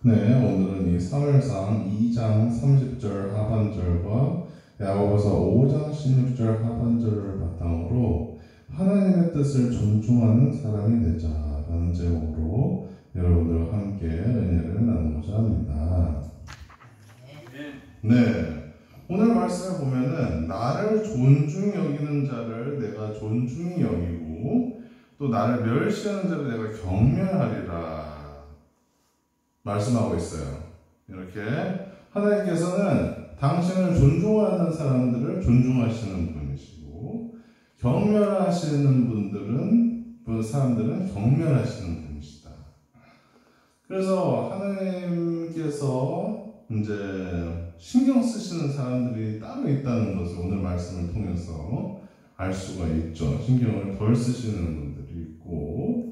네, 오늘은 이 사무엘상 2장 30절 하반절과 야고보서 5장 16절 하반절을 바탕으로 하나님의 뜻을 존중하는 사람이 되자라는 제목으로 여러분들과 함께 은혜를 나누고자 합니다. 네, 오늘 말씀에 보면은 나를 존중히 여기는 자를 내가 존중히 여기고 또 나를 멸시하는 자를 내가 경멸하리라 말씀하고 있어요. 이렇게 하나님께서는 당신을 존중하는 사람들을 존중하시는 분이시고 경멸하시는 사람들은 경멸하시는 분이시다. 그래서 하나님께서 이제 신경 쓰시는 사람들이 따로 있다는 것을 오늘 말씀을 통해서 알 수가 있죠. 신경을 덜 쓰시는 분들이 있고,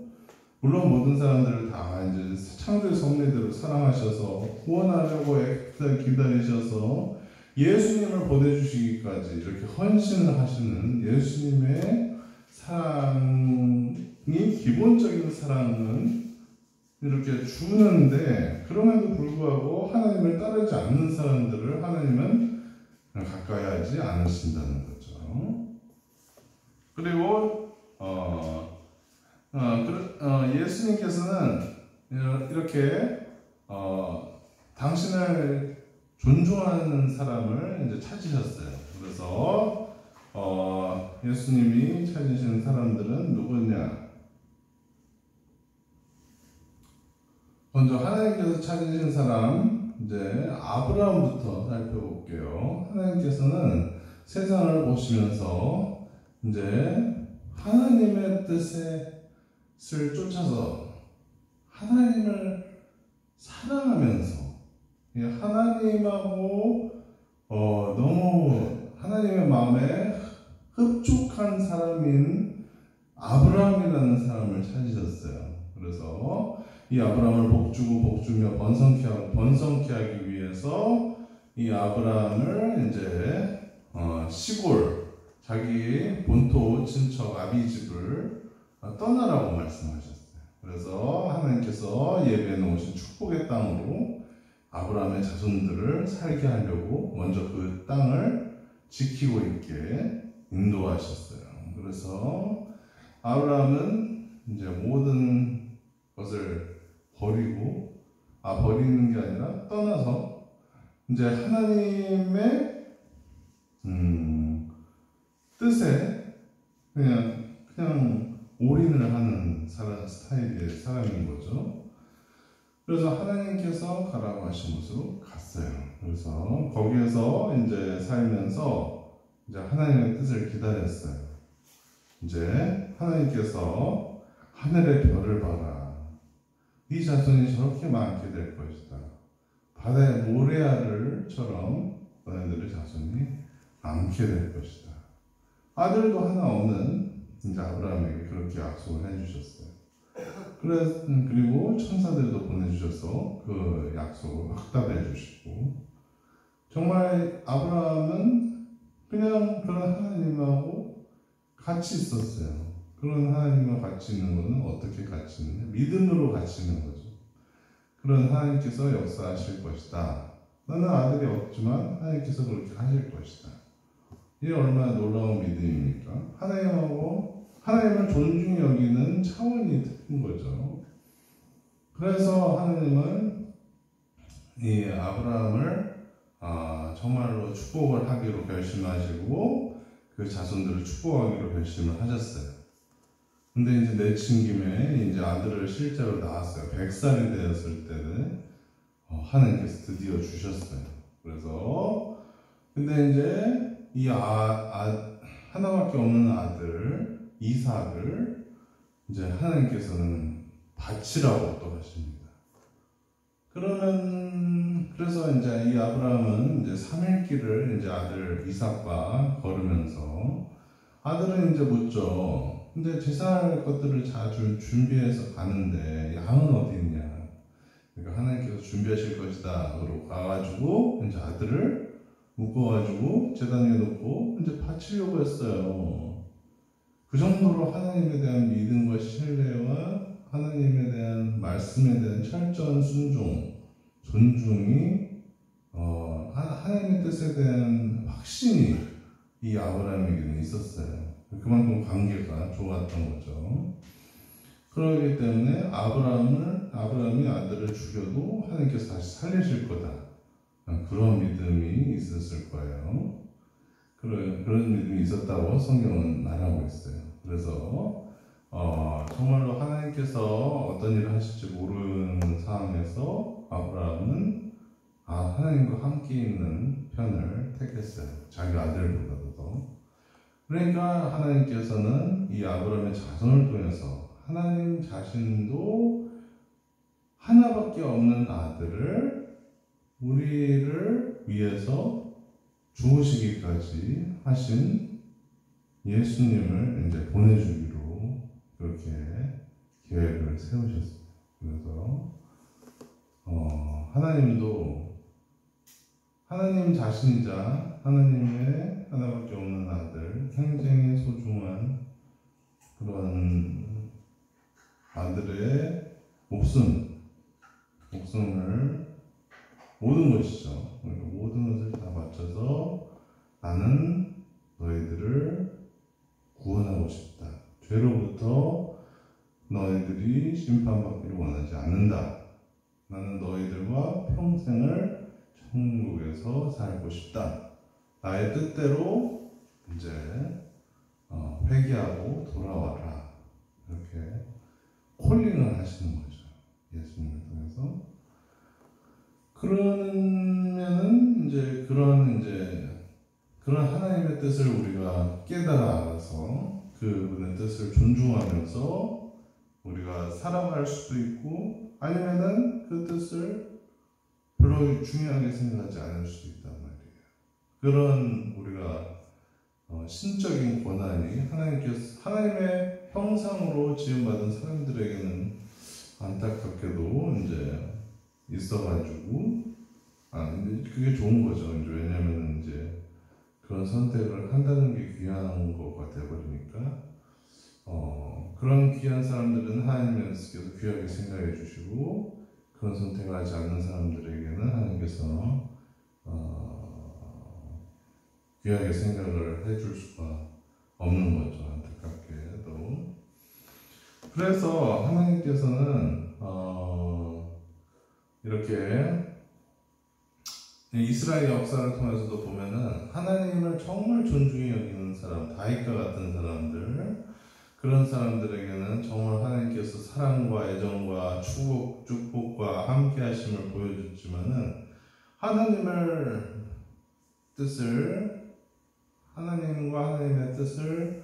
물론 모든 사람들을 다 이제 창조의 섭리대로 사랑하셔서 구원하려고 애써 기다리셔서 예수님을 보내주시기까지 이렇게 헌신을 하시는 예수님의 사랑이 기본적인 사랑은 이렇게 주는데, 그럼에도 불구하고 하나님을 따르지 않는 사람들을 하나님은 가까이 하지 않으신다는 거죠. 그리고 예수님께서는 이렇게 당신을 존중하는 사람을 이제 찾으셨어요. 그래서 예수님이 찾으신 사람들은 누구냐? 먼저 하나님께서 찾으신 사람, 이제 아브라함부터 살펴볼게요. 하나님께서는 세상을 보시면서 이제 하나님의 뜻을 쫓아서 하나님을 사랑하면서 하나님하고 너무 하나님의 마음에 흡족한 사람인 아브라함이라는 사람을 찾으셨어요. 그래서 이 아브라함을 복주며 번성케 하기 위해서 이 아브라함을 이제 시골 자기 본토 친척 아비집을 떠나라고 말씀하셨어요. 그래서 하나님께서 예비해 놓으신 축복의 땅으로 아브라함의 자손들을 살게 하려고 먼저 그 땅을 지키고 있게 인도하셨어요. 그래서 아브라함은 이제 모든 것을 버리는 게 아니라 떠나서 이제 하나님의 뜻에 그냥 올인을 하는 스타일의 사람인 거죠. 그래서 하나님께서 가라고 하신 곳으로 갔어요. 그래서 거기에서 이제 살면서 이제 하나님의 뜻을 기다렸어요. 이제 하나님께서 하늘의 별을 봐라. 네 자손이 저렇게 많게 될 것이다. 바다의 모래알처럼 너희들의 자손이 많게 될 것이다. 아들도 하나 없는 이제 아브라함에게 그렇게 약속을 해주셨어요. 그리고 천사들도 보내주셔서 그 약속을 확답해 주시고, 정말 아브라함은 그냥 그런 하나님하고 같이 있었어요. 그런 하나님과 같이 있는 것은 어떻게 같이 있느냐? 믿음으로 같이 있는 거죠. 그런 하나님께서 역사하실 것이다. 나는 아들이 없지만 하나님께서 그렇게 하실 것이다. 이게 얼마나 놀라운 믿음입니까? 하나님을 존중히 여기는 차원이 큰 거죠. 그래서 하나님은 이 아브라함을 정말로 축복을 하기로 결심하시고 그 자손들을 축복하기로 결심을 하셨어요. 근데 이제 내친 김에 이제 아들을 실제로 낳았어요. 100살이 되었을 때는 하나님께서 드디어 주셨어요. 그래서 근데 이제 이 하나밖에 없는 아들 이삭을 이제 하나님께서는 바치라고 또 하십니다. 그래서 이제 이 아브라함은 이제 3일 길을 이제 아들 이삭과 걸으면서 아들은 이제 묻죠. 근데 제사할 것들을 자주 준비해서 가는데 양은 어디 있냐? 그러니까 하나님께서 준비하실 것이다. 그러고 가가지고 이제 아들을 묶어가지고 제단 위에 놓고 이제 바치려고 했어요. 그 정도로 하나님에 대한 믿음과 신뢰와 하나님에 대한 말씀에 대한 철저한 순종, 존중이 하나님의 뜻에 대한 확신이 이 아브라함에게는 있었어요. 그만큼 관계가 좋았던 거죠. 그렇기 때문에 아브라함이 아들을 죽여도 하나님께서 다시 살리실 거다. 그런 믿음이 있었을 거예요. 그런 믿음이 있었다고 성경은 말하고 있어요. 그래서 정말로 하나님께서 어떤 일을 하실지 모르는 상황에서 아브라함은 하나님과 함께 있는 편을 택했어요. 자기 아들보다도 더. 그러니까 하나님께서는 이 아브라함의 자손을 통해서 하나님 자신도 하나밖에 없는 아들을 우리를 위해서 죽으시기까지 하신 예수님을 이제 보내주기로 그렇게 계획을 세우셨어요. 그래서 하나님도 하나님 자신이자 하나님의 하나밖에 없는 아들, 굉장히 소중한 그런 아들의 목숨을 모든 것이죠. 모든 것을 다 바쳐서 나는 너희들을 구원하고 싶다. 죄로부터 너희들이 심판받기를 원하지 않는다. 나는 너희들과 평생을 천국에서 살고 싶다. 나의 뜻대로 이제 회개하고 돌아와라. 이렇게 콜링을 하시는 거죠. 예수님을 통해서. 그러면은 이제 그런 하나님의 뜻을 우리가 깨달아 알아서 그분의 뜻을 존중하면서 우리가 살아갈 수도 있고, 아니면은 그 뜻을 별로 중요하게 생각하지 않을 수도 있단 말이에요. 그런 우리가 신적인 권한이 하나님의 형상으로 지음받은 사람들에게는 안타깝게도 이제 있어가지고, 근데 그게 좋은 거죠. 이제 왜냐면 이제 그런 선택을 한다는 게 귀한 거가 돼버리니까, 그런 귀한 사람들은 하나님께서 귀하게 생각해 주시고, 그런 선택을 하지 않는 사람들에게는 하나님께서 귀하게 생각을 해줄 수가 없는 거죠. 안타깝게도. 그래서 하나님께서는 이렇게 이스라엘 역사를 통해서도 보면은 하나님을 정말 존중히 여기는 사람, 다윗과 같은 사람들, 그런 사람들에게는 정말 하나님께서 사랑과 애정과 축복과 함께 하심을 보여줬지만은 하나님과 하나님의 뜻을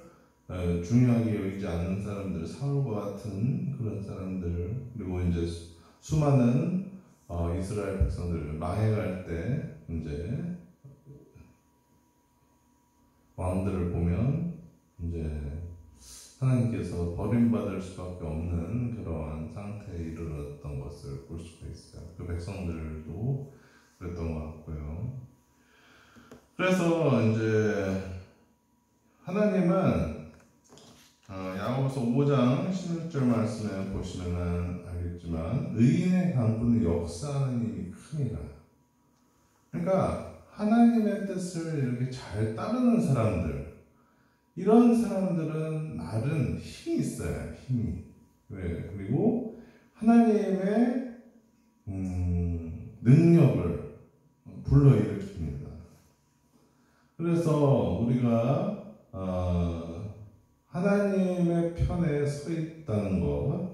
중요하게 여기지 않는 사람들, 사울과 같은 그런 사람들, 그리고 이제 수많은 이스라엘 백성들 망해갈 때 이제 왕들을 보면 이제 하나님께서 버림받을 수밖에 없는 그러한 상태에 이르렀던 것을 볼 수가 있어요. 그 백성들도 그랬던 것 같고요. 그래서 이제 하나님은 야고보서 5장 16절 말씀에 보시면은 알겠지만 의인의 강구는 역사하는 힘이 크니라. 그러니까 하나님의 뜻을 이렇게 잘 따르는 사람들, 이런 사람들은 나름 힘이 있어요. 힘이. 왜? 그리고 하나님의 능력을 불러일으킵니다. 그래서 우리가 하나님의 편에 서 있다는 것,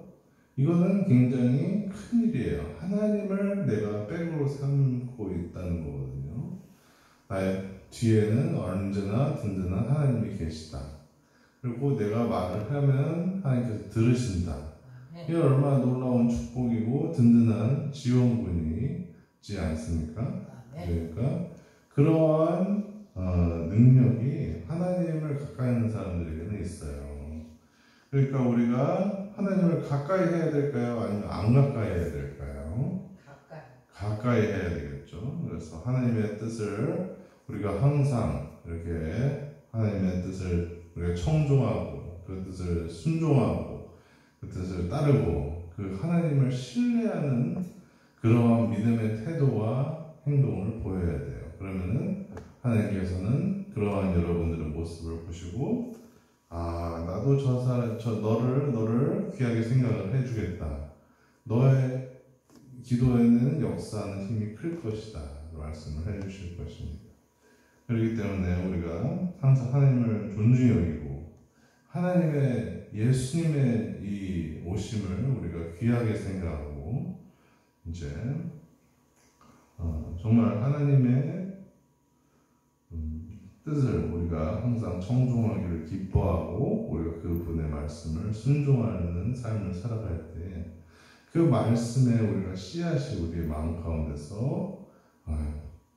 이거는 굉장히 큰 일이에요. 하나님을 내가 백으로 삼고 있다는 거거든요. 나의 뒤에는 언제나 든든한 하나님이 계시다. 그리고 내가 말을 하면 하나님께서 들으신다. 이게 얼마나 놀라운 축복이고 든든한 지원군이지 않습니까? 그러니까 그러한 능력이 하나님을 가까이 하는 사람들에게는 있어요. 그러니까 우리가 하나님을 가까이 해야 될까요? 아니면 안 가까이 해야 될까요? 가까이 해야 되겠죠. 그래서 하나님의 뜻을 우리가 항상 이렇게 하나님의 뜻을 우리가 청종하고 그 뜻을 순종하고 그 뜻을 따르고 그 하나님을 신뢰하는 그러한 믿음의 태도와 행동을 보여야 돼요. 그러면은 하나님께서는 그러한 여러분들의 모습을 보시고 나도 너를 귀하게 생각을 해주겠다. 너의 기도에는 역사하는 힘이 클 것이다. 말씀을 해주실 것입니다. 그렇기 때문에 우리가 항상 하나님을 존중히 여기고 하나님의 예수님의 이 오심을 우리가 귀하게 생각하고 이제 정말 하나님의 뜻을 우리가 항상 청종하기를 기뻐하고 우리가 그분의 말씀을 순종하는 삶을 살아갈 때 그 말씀에 우리가 씨앗이 우리의 마음 가운데서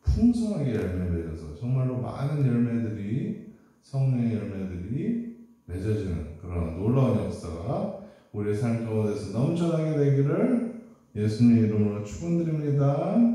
풍성하게 열매 맺어서 정말로 많은 열매들이 성령의 열매들이 맺어지는 그런 놀라운 역사가 우리의 삶 가운데서 넘쳐나게 되기를 예수님 이름으로 축원드립니다.